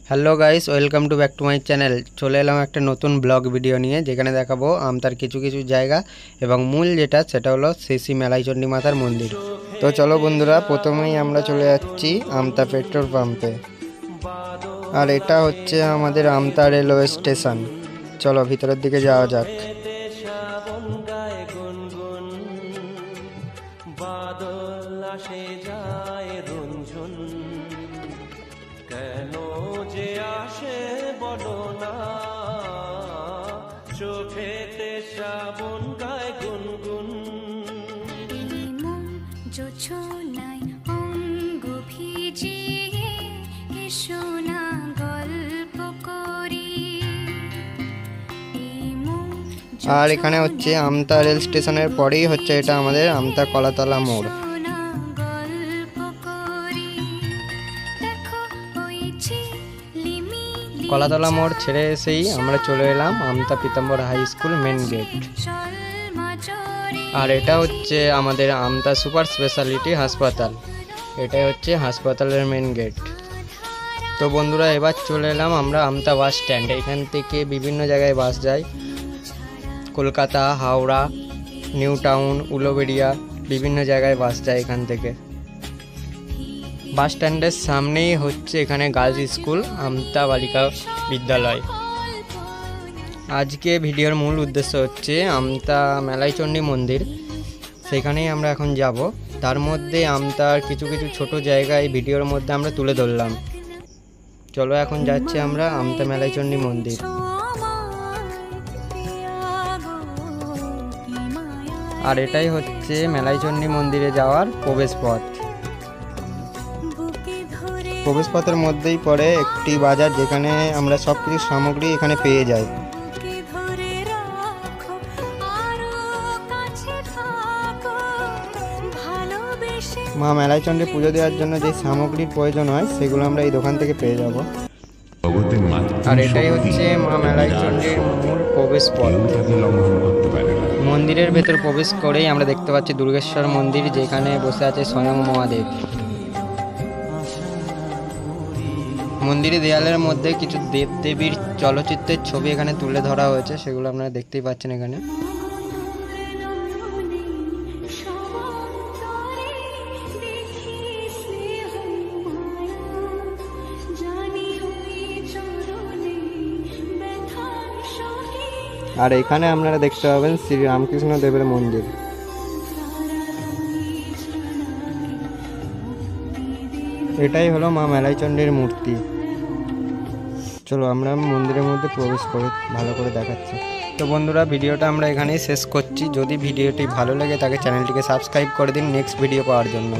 Hello guys, welcome to back to my channel. চলে এলাম একটা নতুন ব্লগ ভিডিও নিয়ে, যেখানে দেখাবো আমতার কিছু কিছু জায়গা এবং মূল যেটা সেটা হলো শ্রী শ্রী মেলাইচণ্ডী মাতার মন্দির। তো চলো বন্ধুরা, প্রথমেই আমরা চলে যাচ্ছি আমতা পেট্রোল পাম্পে। আর এটা হচ্ছে আমাদের আমতা রেলওয়ে স্টেশন। চলো ভিতরের দিকে যাওয়া যাক। কেন যে আসে বলো না, চোখেতে শ্রাবণ গায় গুনগুন। জোছনায় অঙ্গ ভিজিয়ে এসো না গল্প করি। আর এখানে হচ্ছে আমতা রেল স্টেশনের পরেই হচ্ছে এটা আমাদের আমতা কলাতলা মোড়। কলাতলা মোড় ছেড়ে এসেই আমরা চলে এলাম Amta Pitambar high school main gate. আর এটা হচ্ছে আমাদের আমতা সুপার স্পেশালিটি হাসপাতাল। এটাই হচ্ছে হাসপাতালের মেন গেট। তো বন্ধুরা, এবার চলে এলাম আমরা আমতা বাস স্ট্যান্ড। এখান থেকে বিভিন্ন জায়গায় বাস যায়, কলকাতা, হাওড়া, নিউ টাউন, উলুবেড়িয়া, বিভিন্ন জায়গায় বাস যায় এখান থেকে। বাস স্ট্যান্ডের সামনেই হচ্ছে এখানে গার্লস স্কুল আমতা বালিকা বিদ্যালয়। আজকে ভিডিওর মূল উদ্দেশ্য হচ্ছে আমতা মেলাইচণ্ডী মন্দির, সেখানেই আমরা এখন যাব। তার মধ্যে আমতার কিছু কিছু ছোট জায়গা এই ভিডিওর মধ্যে আমরা তুলে ধরলাম। চলো এখন যাচ্ছি আমরা আমতা মেলাইচণ্ডী মন্দির। আর এটাই হচ্ছে মেলাইচণ্ডী মন্দিরে যাওয়ার প্রবেশ পথ। প্রবেশ পথের মধ্যেই পড়ে একটি বাজার, যেখানে আমরা সব কিছু সামগ্রী এখানে পেয়ে যাই। মা মেলাইচণ্ডী পুজো দেওয়ার জন্য যে সামগ্রীর প্রয়োজন হয় সেগুলো আমরা এই দোকান থেকে পেয়ে যাব। আর এটাই হচ্ছে মা মেলাইচণ্ডীর মূল প্রবেশ পথ। মন্দিরের ভেতর প্রবেশ করেই আমরা দেখতে পাচ্ছি দুর্গেশ্বর মন্দির, যেখানে বসে আছে স্বয়ং মহাদেব। মন্দিরের দেয়ালের মধ্যে কিছু দেব দেবীর চলচ্চিত্রের ছবি এখানে তুলে ধরা হয়েছে, সেগুলো আপনারা দেখতেই পাচ্ছেন এখানে। আর এখানে আপনারা দেখতে পাবেন শ্রী রামকৃষ্ণ দেবের মন্দির। এটাই হলো মা মেলাইচণ্ডীর মূর্তি। চলো আমরা মন্দিরের মধ্যে প্রবেশ করে ভালো করে দেখাচ্ছি। তো বন্ধুরা, ভিডিওটা আমরা এখানেই শেষ করছি। যদি ভিডিওটি ভালো লাগে তাকে চ্যানেলটিকে সাবস্ক্রাইব করে দিন নেক্সট ভিডিও পাওয়ার জন্য।